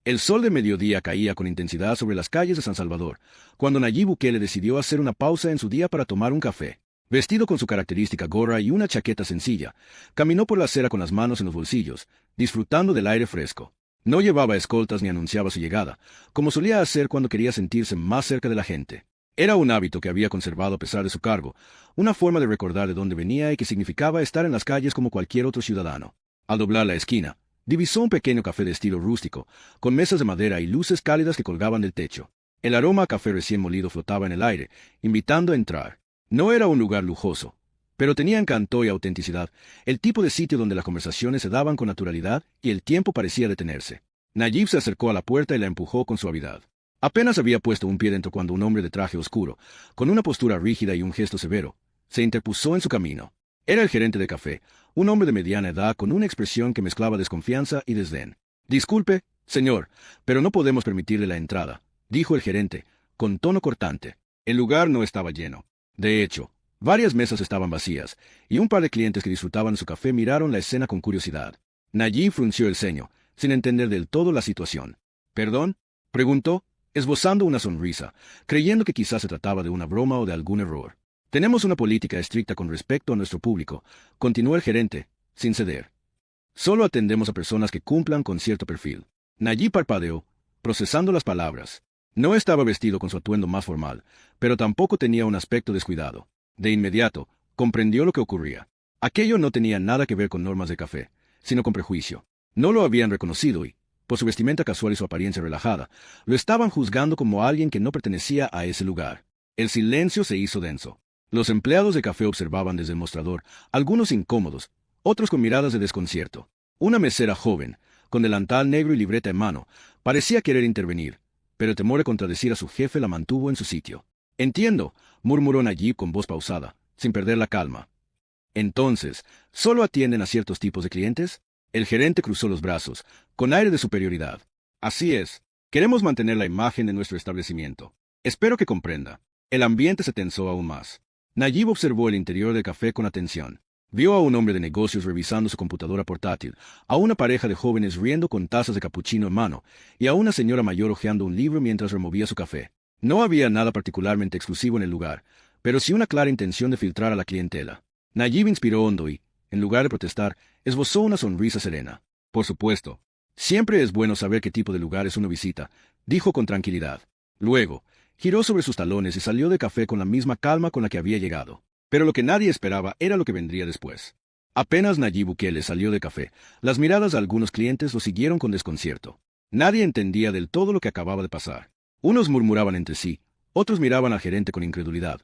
El sol de mediodía caía con intensidad sobre las calles de San Salvador, cuando Nayib Bukele decidió hacer una pausa en su día para tomar un café. Vestido con su característica gorra y una chaqueta sencilla, caminó por la acera con las manos en los bolsillos, disfrutando del aire fresco. No llevaba escoltas ni anunciaba su llegada, como solía hacer cuando quería sentirse más cerca de la gente. Era un hábito que había conservado a pesar de su cargo, una forma de recordar de dónde venía y que significaba estar en las calles como cualquier otro ciudadano. Al doblar la esquina, divisó un pequeño café de estilo rústico, con mesas de madera y luces cálidas que colgaban del techo. El aroma a café recién molido flotaba en el aire, invitando a entrar. No era un lugar lujoso, pero tenía encanto y autenticidad, el tipo de sitio donde las conversaciones se daban con naturalidad y el tiempo parecía detenerse. Nayib se acercó a la puerta y la empujó con suavidad. Apenas había puesto un pie dentro cuando un hombre de traje oscuro, con una postura rígida y un gesto severo, se interpuso en su camino. Era el gerente de café, un hombre de mediana edad con una expresión que mezclaba desconfianza y desdén. «Disculpe, señor, pero no podemos permitirle la entrada», dijo el gerente, con tono cortante. El lugar no estaba lleno. De hecho, varias mesas estaban vacías, y un par de clientes que disfrutaban de su café miraron la escena con curiosidad. Nayib frunció el ceño, sin entender del todo la situación. «¿Perdón?», preguntó, esbozando una sonrisa, creyendo que quizás se trataba de una broma o de algún error. «Tenemos una política estricta con respecto a nuestro público», continuó el gerente, sin ceder. «Solo atendemos a personas que cumplan con cierto perfil». Nayib parpadeó, procesando las palabras. No estaba vestido con su atuendo más formal, pero tampoco tenía un aspecto descuidado. De inmediato, comprendió lo que ocurría. Aquello no tenía nada que ver con normas de café, sino con prejuicio. No lo habían reconocido y, por su vestimenta casual y su apariencia relajada, lo estaban juzgando como alguien que no pertenecía a ese lugar. El silencio se hizo denso. Los empleados de café observaban desde el mostrador, algunos incómodos, otros con miradas de desconcierto. Una mesera joven, con delantal negro y libreta en mano, parecía querer intervenir, pero el temor de contradecir a su jefe la mantuvo en su sitio. «Entiendo», murmuró Nayib con voz pausada, sin perder la calma. «Entonces, ¿solo atienden a ciertos tipos de clientes?». El gerente cruzó los brazos, con aire de superioridad. «Así es. Queremos mantener la imagen de nuestro establecimiento. Espero que comprenda». El ambiente se tensó aún más. Nayib observó el interior del café con atención. Vio a un hombre de negocios revisando su computadora portátil, a una pareja de jóvenes riendo con tazas de capuchino en mano, y a una señora mayor hojeando un libro mientras removía su café. No había nada particularmente exclusivo en el lugar, pero sí una clara intención de filtrar a la clientela. Nayib inspiró hondo y, en lugar de protestar, esbozó una sonrisa serena. «Por supuesto. Siempre es bueno saber qué tipo de lugares uno visita», dijo con tranquilidad. Luego, giró sobre sus talones y salió del café con la misma calma con la que había llegado. Pero lo que nadie esperaba era lo que vendría después. Apenas Nayib Bukele salió del café, las miradas de algunos clientes lo siguieron con desconcierto. Nadie entendía del todo lo que acababa de pasar. Unos murmuraban entre sí, otros miraban al gerente con incredulidad,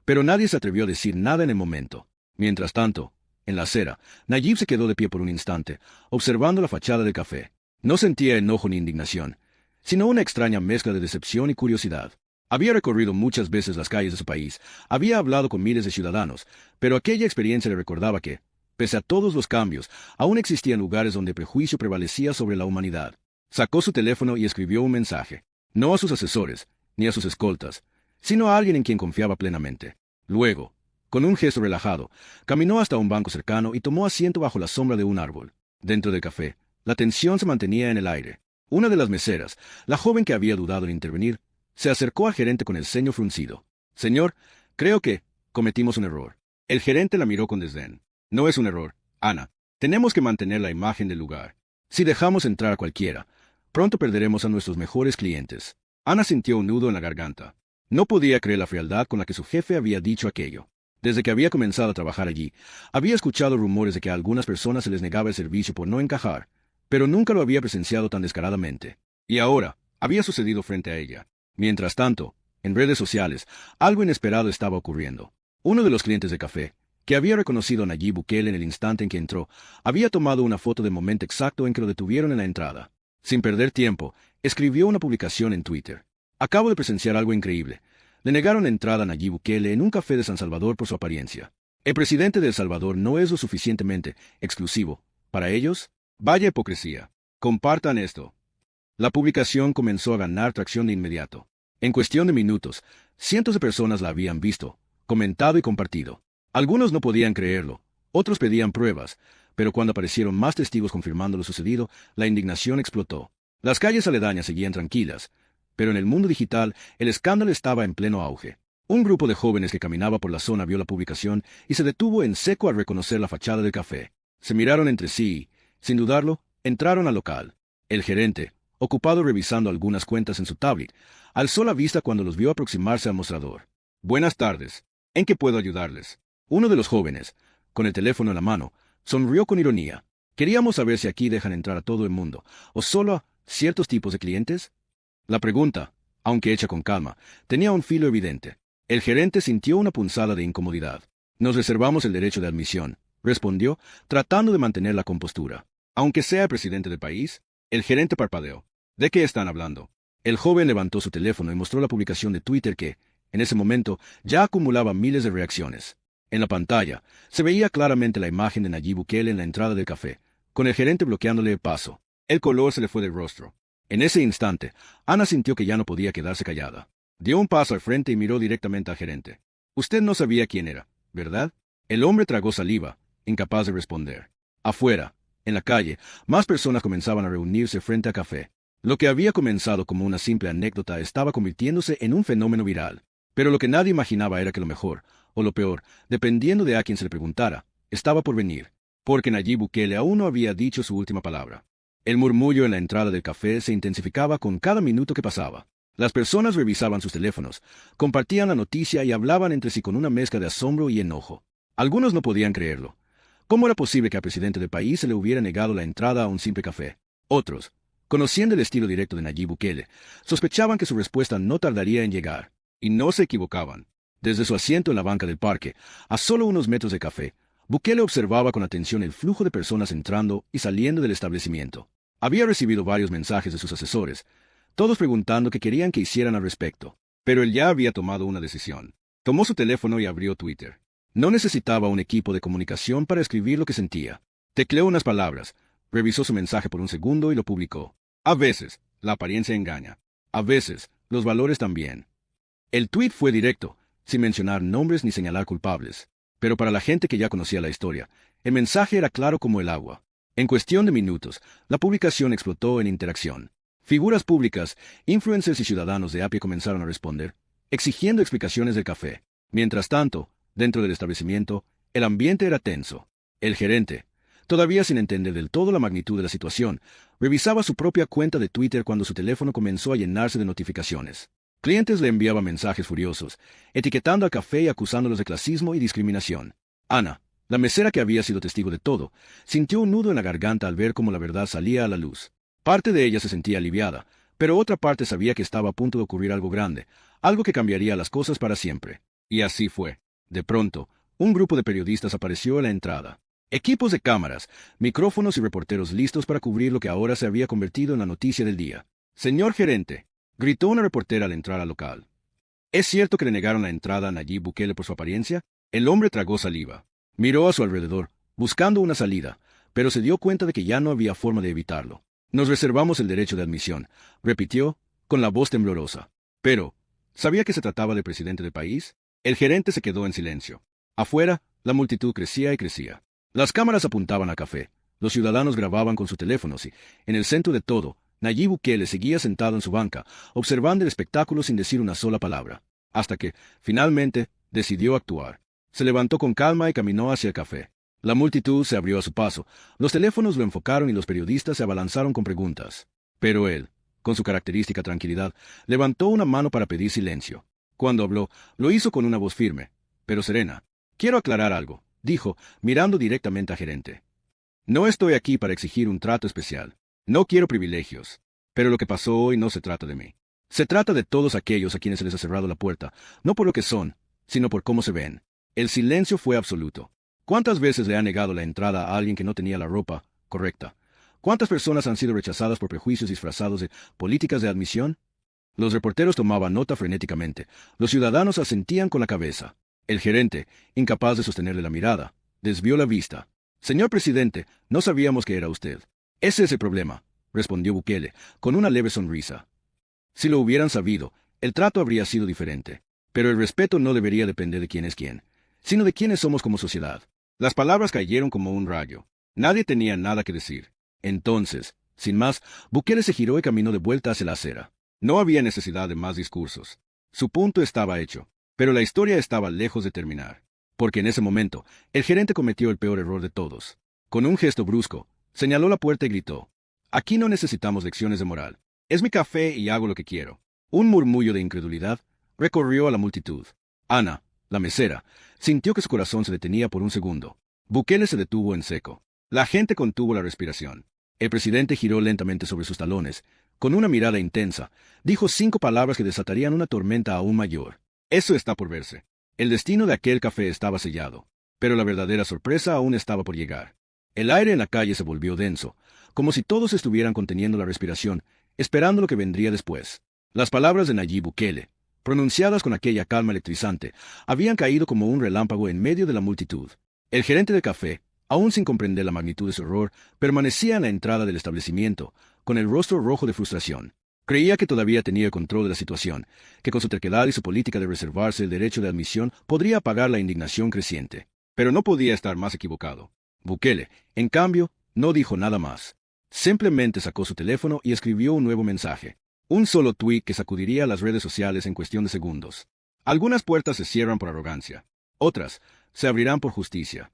pero nadie se atrevió a decir nada en el momento. Mientras tanto, en la acera, Nayib se quedó de pie por un instante, observando la fachada del café. No sentía enojo ni indignación, sino una extraña mezcla de decepción y curiosidad. Había recorrido muchas veces las calles de su país, había hablado con miles de ciudadanos, pero aquella experiencia le recordaba que, pese a todos los cambios, aún existían lugares donde el prejuicio prevalecía sobre la humanidad. Sacó su teléfono y escribió un mensaje, no a sus asesores, ni a sus escoltas, sino a alguien en quien confiaba plenamente. Luego, con un gesto relajado, caminó hasta un banco cercano y tomó asiento bajo la sombra de un árbol. Dentro del café, la tensión se mantenía en el aire. Una de las meseras, la joven que había dudado en intervenir, se acercó al gerente con el ceño fruncido. «Señor, creo que cometimos un error». El gerente la miró con desdén. «No es un error, Ana. Tenemos que mantener la imagen del lugar. Si dejamos entrar a cualquiera, pronto perderemos a nuestros mejores clientes». Ana sintió un nudo en la garganta. No podía creer la frialdad con la que su jefe había dicho aquello. Desde que había comenzado a trabajar allí, había escuchado rumores de que a algunas personas se les negaba el servicio por no encajar, pero nunca lo había presenciado tan descaradamente. Y ahora, había sucedido frente a ella. Mientras tanto, en redes sociales, algo inesperado estaba ocurriendo. Uno de los clientes de café, que había reconocido a Nayib Bukele en el instante en que entró, había tomado una foto del momento exacto en que lo detuvieron en la entrada. Sin perder tiempo, escribió una publicación en Twitter. «Acabo de presenciar algo increíble. Le negaron entrada a Nayib Bukele en un café de San Salvador por su apariencia. El presidente de El Salvador no es lo suficientemente exclusivo. ¿Para ellos? Vaya hipocresía. Compartan esto». La publicación comenzó a ganar tracción de inmediato. En cuestión de minutos, cientos de personas la habían visto, comentado y compartido. Algunos no podían creerlo, otros pedían pruebas, pero cuando aparecieron más testigos confirmando lo sucedido, la indignación explotó. Las calles aledañas seguían tranquilas, pero en el mundo digital el escándalo estaba en pleno auge. Un grupo de jóvenes que caminaba por la zona vio la publicación y se detuvo en seco al reconocer la fachada del café. Se miraron entre sí y, sin dudarlo, entraron al local. El gerente, ocupado revisando algunas cuentas en su tablet, alzó la vista cuando los vio aproximarse al mostrador. «Buenas tardes. ¿En qué puedo ayudarles?» Uno de los jóvenes, con el teléfono en la mano, sonrió con ironía. «Queríamos saber si aquí dejan entrar a todo el mundo, o solo a ciertos tipos de clientes». La pregunta, aunque hecha con calma, tenía un filo evidente. El gerente sintió una punzada de incomodidad. «Nos reservamos el derecho de admisión», respondió, tratando de mantener la compostura. «Aunque sea el presidente del país». El gerente parpadeó. «¿De qué están hablando?» El joven levantó su teléfono y mostró la publicación de Twitter que, en ese momento, ya acumulaba miles de reacciones. En la pantalla, se veía claramente la imagen de Nayib Bukele en la entrada del café, con el gerente bloqueándole el paso. El color se le fue del rostro. En ese instante, Ana sintió que ya no podía quedarse callada. Dio un paso al frente y miró directamente al gerente. «Usted no sabía quién era, ¿verdad?» El hombre tragó saliva, incapaz de responder. Afuera, en la calle, más personas comenzaban a reunirse frente al café. Lo que había comenzado como una simple anécdota estaba convirtiéndose en un fenómeno viral. Pero lo que nadie imaginaba era que lo mejor, o lo peor, dependiendo de a quien se le preguntara, estaba por venir, porque Nayib Bukele aún no había dicho su última palabra. El murmullo en la entrada del café se intensificaba con cada minuto que pasaba. Las personas revisaban sus teléfonos, compartían la noticia y hablaban entre sí con una mezcla de asombro y enojo. Algunos no podían creerlo. ¿Cómo era posible que al presidente del país se le hubiera negado la entrada a un simple café? Otros, conociendo el estilo directo de Nayib Bukele, sospechaban que su respuesta no tardaría en llegar. Y no se equivocaban. Desde su asiento en la banca del parque, a solo unos metros de café, Bukele observaba con atención el flujo de personas entrando y saliendo del establecimiento. Había recibido varios mensajes de sus asesores, todos preguntando qué querían que hicieran al respecto. Pero él ya había tomado una decisión. Tomó su teléfono y abrió Twitter. No necesitaba un equipo de comunicación para escribir lo que sentía. Tecleó unas palabras, revisó su mensaje por un segundo y lo publicó. A veces, la apariencia engaña. A veces, los valores también. El tuit fue directo, sin mencionar nombres ni señalar culpables. Pero para la gente que ya conocía la historia, el mensaje era claro como el agua. En cuestión de minutos, la publicación explotó en interacción. Figuras públicas, influencers y ciudadanos de a pie comenzaron a responder, exigiendo explicaciones del café. Mientras tanto, dentro del establecimiento, el ambiente era tenso. El gerente, todavía sin entender del todo la magnitud de la situación, revisaba su propia cuenta de Twitter cuando su teléfono comenzó a llenarse de notificaciones. Clientes le enviaban mensajes furiosos, etiquetando al café y acusándolos de clasismo y discriminación. Ana, la mesera que había sido testigo de todo, sintió un nudo en la garganta al ver cómo la verdad salía a la luz. Parte de ella se sentía aliviada, pero otra parte sabía que estaba a punto de ocurrir algo grande, algo que cambiaría las cosas para siempre. Y así fue. De pronto, un grupo de periodistas apareció en la entrada. Equipos de cámaras, micrófonos y reporteros listos para cubrir lo que ahora se había convertido en la noticia del día. «Señor gerente», gritó una reportera al entrar al local. «¿Es cierto que le negaron la entrada a Nayib Bukele por su apariencia?» El hombre tragó saliva. Miró a su alrededor, buscando una salida, pero se dio cuenta de que ya no había forma de evitarlo. «Nos reservamos el derecho de admisión», repitió, con la voz temblorosa. Pero, ¿sabía que se trataba del presidente del país? El gerente se quedó en silencio. Afuera, la multitud crecía y crecía. Las cámaras apuntaban al café, los ciudadanos grababan con sus teléfonos y, en el centro de todo, Nayib Bukele seguía sentado en su banca, observando el espectáculo sin decir una sola palabra, hasta que, finalmente, decidió actuar. Se levantó con calma y caminó hacia el café. La multitud se abrió a su paso, los teléfonos lo enfocaron y los periodistas se abalanzaron con preguntas. Pero él, con su característica tranquilidad, levantó una mano para pedir silencio. Cuando habló, lo hizo con una voz firme, pero serena. «Quiero aclarar algo», dijo, mirando directamente al gerente. «No estoy aquí para exigir un trato especial. No quiero privilegios. Pero lo que pasó hoy no se trata de mí. Se trata de todos aquellos a quienes se les ha cerrado la puerta, no por lo que son, sino por cómo se ven». El silencio fue absoluto. ¿Cuántas veces le ha negado la entrada a alguien que no tenía la ropa correcta? ¿Cuántas personas han sido rechazadas por prejuicios disfrazados de políticas de admisión? Los reporteros tomaban nota frenéticamente. Los ciudadanos asentían con la cabeza. El gerente, incapaz de sostenerle la mirada, desvió la vista. «Señor presidente, no sabíamos que era usted». «Ese es el problema», respondió Bukele, con una leve sonrisa. «Si lo hubieran sabido, el trato habría sido diferente. Pero el respeto no debería depender de quién es quién, sino de quiénes somos como sociedad». Las palabras cayeron como un rayo. Nadie tenía nada que decir. Entonces, Sin más, Bukele se giró y caminó de vuelta hacia la acera. No había necesidad de más discursos. Su punto estaba hecho, pero la historia estaba lejos de terminar. Porque en ese momento, el gerente cometió el peor error de todos. Con un gesto brusco, señaló la puerta y gritó: «Aquí no necesitamos lecciones de moral. Es mi café y hago lo que quiero». Un murmullo de incredulidad recorrió a la multitud. Ana, la mesera, sintió que su corazón se detenía por un segundo. Bukele se detuvo en seco. La gente contuvo la respiración. El presidente giró lentamente sobre sus talones. Con una mirada intensa, dijo 5 palabras que desatarían una tormenta aún mayor. «Eso está por verse». El destino de aquel café estaba sellado, pero la verdadera sorpresa aún estaba por llegar. El aire en la calle se volvió denso, como si todos estuvieran conteniendo la respiración, esperando lo que vendría después. Las palabras de Nayib Bukele, pronunciadas con aquella calma electrizante, habían caído como un relámpago en medio de la multitud. El gerente de café, aún sin comprender la magnitud de su error, permanecía en la entrada del establecimiento, con el rostro rojo de frustración. Creía que todavía tenía el control de la situación, que con su terquedad y su política de reservarse el derecho de admisión podría apagar la indignación creciente. Pero no podía estar más equivocado. Bukele, en cambio, no dijo nada más. Simplemente sacó su teléfono y escribió un nuevo mensaje. Un solo tuit que sacudiría las redes sociales en cuestión de segundos. Algunas puertas se cierran por arrogancia. Otras se abrirán por justicia.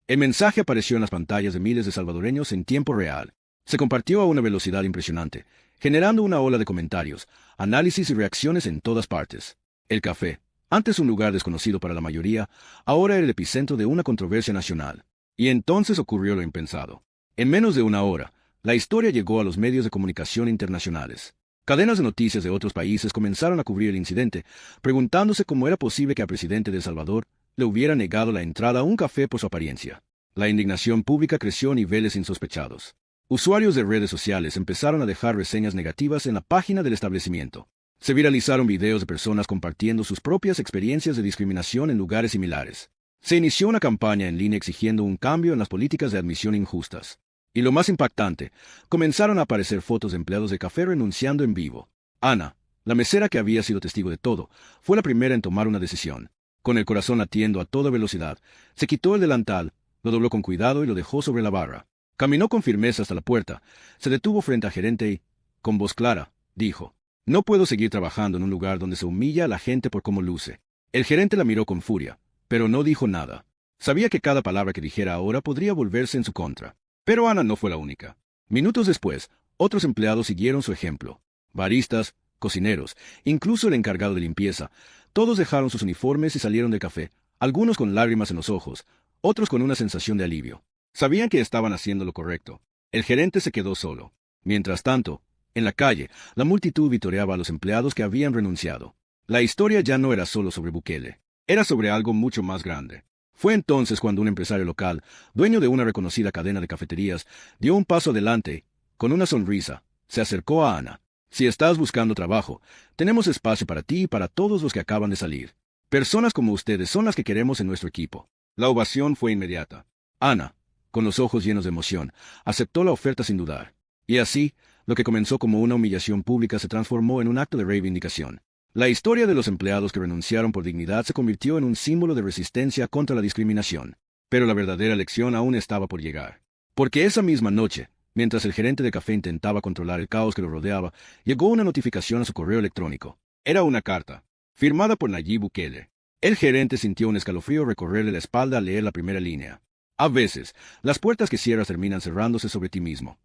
El mensaje apareció en las pantallas de miles de salvadoreños en tiempo real. Se compartió a una velocidad impresionante, generando una ola de comentarios, análisis y reacciones en todas partes. El café, antes un lugar desconocido para la mayoría, ahora era el epicentro de una controversia nacional. Y entonces ocurrió lo impensado. En menos de una hora, la historia llegó a los medios de comunicación internacionales. Cadenas de noticias de otros países comenzaron a cubrir el incidente, preguntándose cómo era posible que al presidente de El Salvador le hubiera negado la entrada a un café por su apariencia. La indignación pública creció a niveles insospechados. Usuarios de redes sociales empezaron a dejar reseñas negativas en la página del establecimiento. Se viralizaron videos de personas compartiendo sus propias experiencias de discriminación en lugares similares. Se inició una campaña en línea exigiendo un cambio en las políticas de admisión injustas. Y lo más impactante, comenzaron a aparecer fotos de empleados de café renunciando en vivo. Ana, la mesera que había sido testigo de todo, fue la primera en tomar una decisión. Con el corazón latiendo a toda velocidad, se quitó el delantal, lo dobló con cuidado y lo dejó sobre la barra. Caminó con firmeza hasta la puerta, se detuvo frente al gerente y, con voz clara, dijo: «No puedo seguir trabajando en un lugar donde se humilla a la gente por cómo luce». El gerente la miró con furia, pero no dijo nada. Sabía que cada palabra que dijera ahora podría volverse en su contra. Pero Ana no fue la única. Minutos después, otros empleados siguieron su ejemplo. Baristas, cocineros, incluso el encargado de limpieza, todos dejaron sus uniformes y salieron del café, algunos con lágrimas en los ojos, otros con una sensación de alivio. Sabían que estaban haciendo lo correcto. El gerente se quedó solo. Mientras tanto, en la calle, la multitud vitoreaba a los empleados que habían renunciado. La historia ya no era solo sobre Bukele. Era sobre algo mucho más grande. Fue entonces cuando un empresario local, dueño de una reconocida cadena de cafeterías, dio un paso adelante y, con una sonrisa, se acercó a Ana. «Si estás buscando trabajo, tenemos espacio para ti y para todos los que acaban de salir. Personas como ustedes son las que queremos en nuestro equipo». La ovación fue inmediata. Ana, con los ojos llenos de emoción, aceptó la oferta sin dudar. Y así, lo que comenzó como una humillación pública se transformó en un acto de reivindicación. La historia de los empleados que renunciaron por dignidad se convirtió en un símbolo de resistencia contra la discriminación. Pero la verdadera lección aún estaba por llegar. Porque esa misma noche, mientras el gerente de café intentaba controlar el caos que lo rodeaba, llegó una notificación a su correo electrónico. Era una carta, firmada por Nayib Bukele. El gerente sintió un escalofrío recorrerle la espalda al leer la primera línea. A veces, las puertas que cierras terminan cerrándose sobre ti mismo.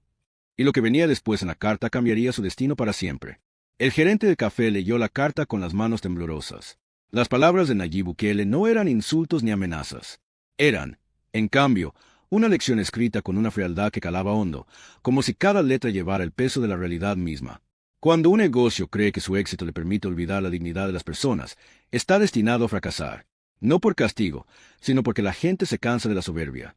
Y lo que venía después en la carta cambiaría su destino para siempre. El gerente de café leyó la carta con las manos temblorosas. Las palabras de Nayib Bukele no eran insultos ni amenazas. Eran, en cambio, una lección escrita con una frialdad que calaba hondo, como si cada letra llevara el peso de la realidad misma. Cuando un negocio cree que su éxito le permite olvidar la dignidad de las personas, está destinado a fracasar. No por castigo, sino porque la gente se cansa de la soberbia.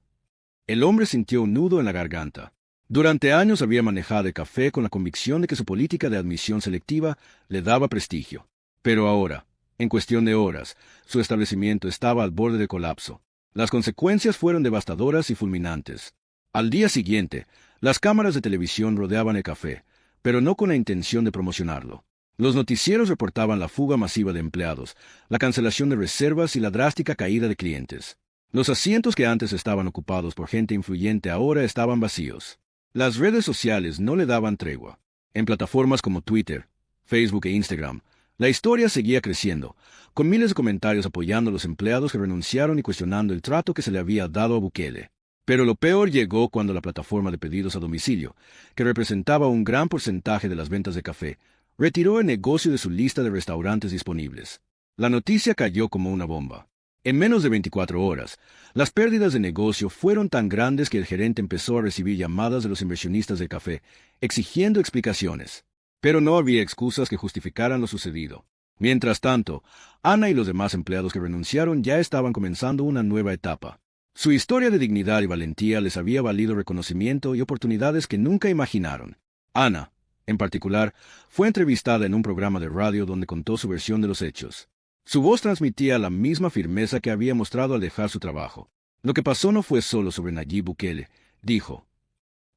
El hombre sintió un nudo en la garganta. Durante años había manejado el café con la convicción de que su política de admisión selectiva le daba prestigio. Pero ahora, en cuestión de horas, su establecimiento estaba al borde del colapso. Las consecuencias fueron devastadoras y fulminantes. Al día siguiente, las cámaras de televisión rodeaban el café, pero no con la intención de promocionarlo. Los noticieros reportaban la fuga masiva de empleados, la cancelación de reservas y la drástica caída de clientes. Los asientos que antes estaban ocupados por gente influyente ahora estaban vacíos. Las redes sociales no le daban tregua. En plataformas como Twitter, Facebook e Instagram, la historia seguía creciendo, con miles de comentarios apoyando a los empleados que renunciaron y cuestionando el trato que se le había dado a Bukele. Pero lo peor llegó cuando la plataforma de pedidos a domicilio, que representaba un gran porcentaje de las ventas de café, retiró el negocio de su lista de restaurantes disponibles. La noticia cayó como una bomba. En menos de 24 horas, las pérdidas de negocio fueron tan grandes que el gerente empezó a recibir llamadas de los inversionistas del café, exigiendo explicaciones. Pero no había excusas que justificaran lo sucedido. Mientras tanto, Ana y los demás empleados que renunciaron ya estaban comenzando una nueva etapa. Su historia de dignidad y valentía les había valido reconocimiento y oportunidades que nunca imaginaron. Ana, en particular, fue entrevistada en un programa de radio donde contó su versión de los hechos. Su voz transmitía la misma firmeza que había mostrado al dejar su trabajo. Lo que pasó no fue solo sobre Nayib Bukele, dijo.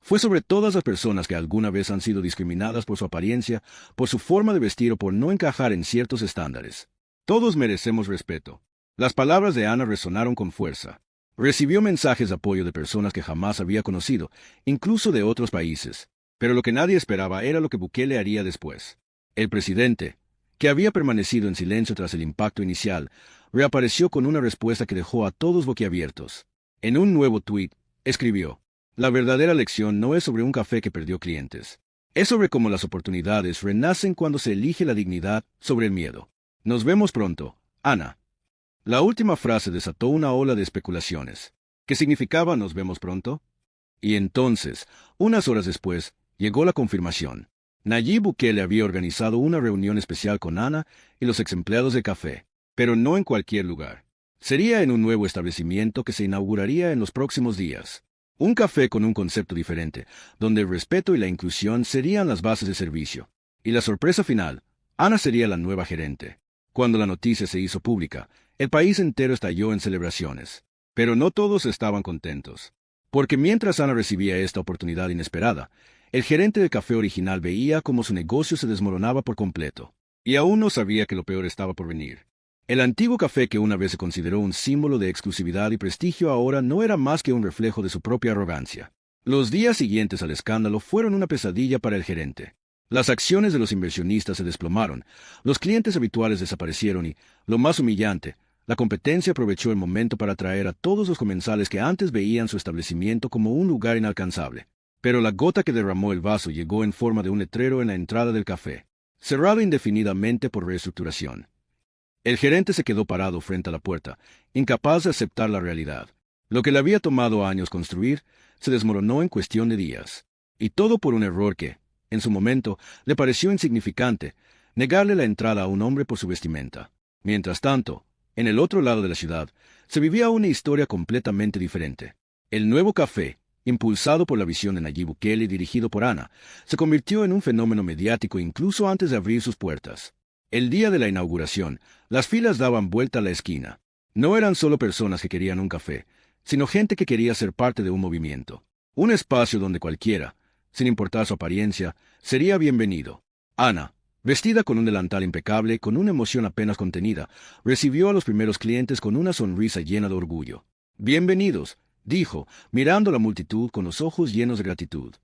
Fue sobre todas las personas que alguna vez han sido discriminadas por su apariencia, por su forma de vestir o por no encajar en ciertos estándares. Todos merecemos respeto. Las palabras de Ana resonaron con fuerza. Recibió mensajes de apoyo de personas que jamás había conocido, incluso de otros países. Pero lo que nadie esperaba era lo que Bukele haría después. El presidente, que había permanecido en silencio tras el impacto inicial, reapareció con una respuesta que dejó a todos boquiabiertos. En un nuevo tuit, escribió: "La verdadera lección no es sobre un café que perdió clientes. Es sobre cómo las oportunidades renacen cuando se elige la dignidad sobre el miedo. Nos vemos pronto, Ana". La última frase desató una ola de especulaciones. ¿Qué significaba "nos vemos pronto"? Y entonces, unas horas después, llegó la confirmación. Nayib Bukele había organizado una reunión especial con Ana y los exempleados de café, pero no en cualquier lugar. Sería en un nuevo establecimiento que se inauguraría en los próximos días. Un café con un concepto diferente, donde el respeto y la inclusión serían las bases de servicio. Y la sorpresa final, Ana sería la nueva gerente. Cuando la noticia se hizo pública, el país entero estalló en celebraciones. Pero no todos estaban contentos. Porque mientras Ana recibía esta oportunidad inesperada, el gerente del café original veía cómo su negocio se desmoronaba por completo. Y aún no sabía que lo peor estaba por venir. El antiguo café que una vez se consideró un símbolo de exclusividad y prestigio ahora no era más que un reflejo de su propia arrogancia. Los días siguientes al escándalo fueron una pesadilla para el gerente. Las acciones de los inversionistas se desplomaron, los clientes habituales desaparecieron y, lo más humillante, la competencia aprovechó el momento para atraer a todos los comensales que antes veían su establecimiento como un lugar inalcanzable. Pero la gota que derramó el vaso llegó en forma de un letrero en la entrada del café, cerrado indefinidamente por reestructuración. El gerente se quedó parado frente a la puerta, incapaz de aceptar la realidad. Lo que le había tomado años construir se desmoronó en cuestión de días. Y todo por un error que, en su momento, le pareció insignificante: negarle la entrada a un hombre por su vestimenta. Mientras tanto, en el otro lado de la ciudad, se vivía una historia completamente diferente. El nuevo café, impulsado por la visión de Nayib Bukele y dirigido por Ana, se convirtió en un fenómeno mediático incluso antes de abrir sus puertas. El día de la inauguración, las filas daban vuelta a la esquina. No eran solo personas que querían un café, sino gente que quería ser parte de un movimiento. Un espacio donde cualquiera, sin importar su apariencia, sería bienvenido. Ana, vestida con un delantal impecable, con una emoción apenas contenida, recibió a los primeros clientes con una sonrisa llena de orgullo. «Bienvenidos», dijo, mirando a la multitud con los ojos llenos de gratitud.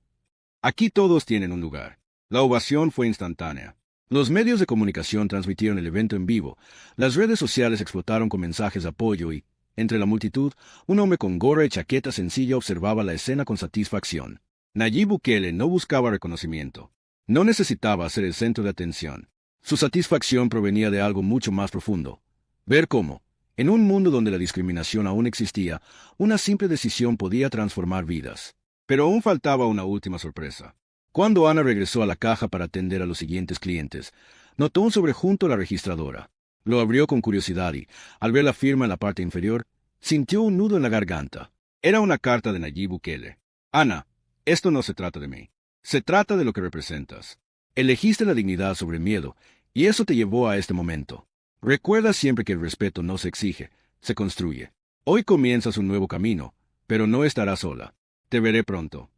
«Aquí todos tienen un lugar». La ovación fue instantánea. Los medios de comunicación transmitieron el evento en vivo, las redes sociales explotaron con mensajes de apoyo y, entre la multitud, un hombre con gorra y chaqueta sencilla observaba la escena con satisfacción. Nayib Bukele no buscaba reconocimiento. No necesitaba ser el centro de atención. Su satisfacción provenía de algo mucho más profundo. Ver cómo, en un mundo donde la discriminación aún existía, una simple decisión podía transformar vidas. Pero aún faltaba una última sorpresa. Cuando Ana regresó a la caja para atender a los siguientes clientes, notó un sobre junto a la registradora. Lo abrió con curiosidad y, al ver la firma en la parte inferior, sintió un nudo en la garganta. Era una carta de Nayib Bukele. «Ana, esto no se trata de mí. Se trata de lo que representas. Elegiste la dignidad sobre el miedo, y eso te llevó a este momento. Recuerda siempre que el respeto no se exige, se construye. Hoy comienzas un nuevo camino, pero no estarás sola. Te veré pronto».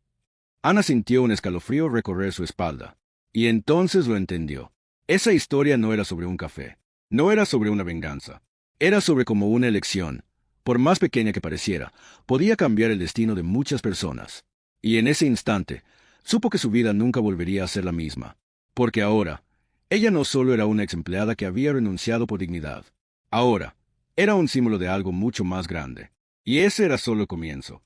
Ana sintió un escalofrío recorrer su espalda. Y entonces lo entendió. Esa historia no era sobre un café. No era sobre una venganza. Era sobre cómo una elección, por más pequeña que pareciera, podía cambiar el destino de muchas personas. Y en ese instante, Supo que su vida nunca volvería a ser la misma. Porque ahora, ella no solo era una ex empleada que había renunciado por dignidad. Ahora, era un símbolo de algo mucho más grande. Y ese era solo el comienzo.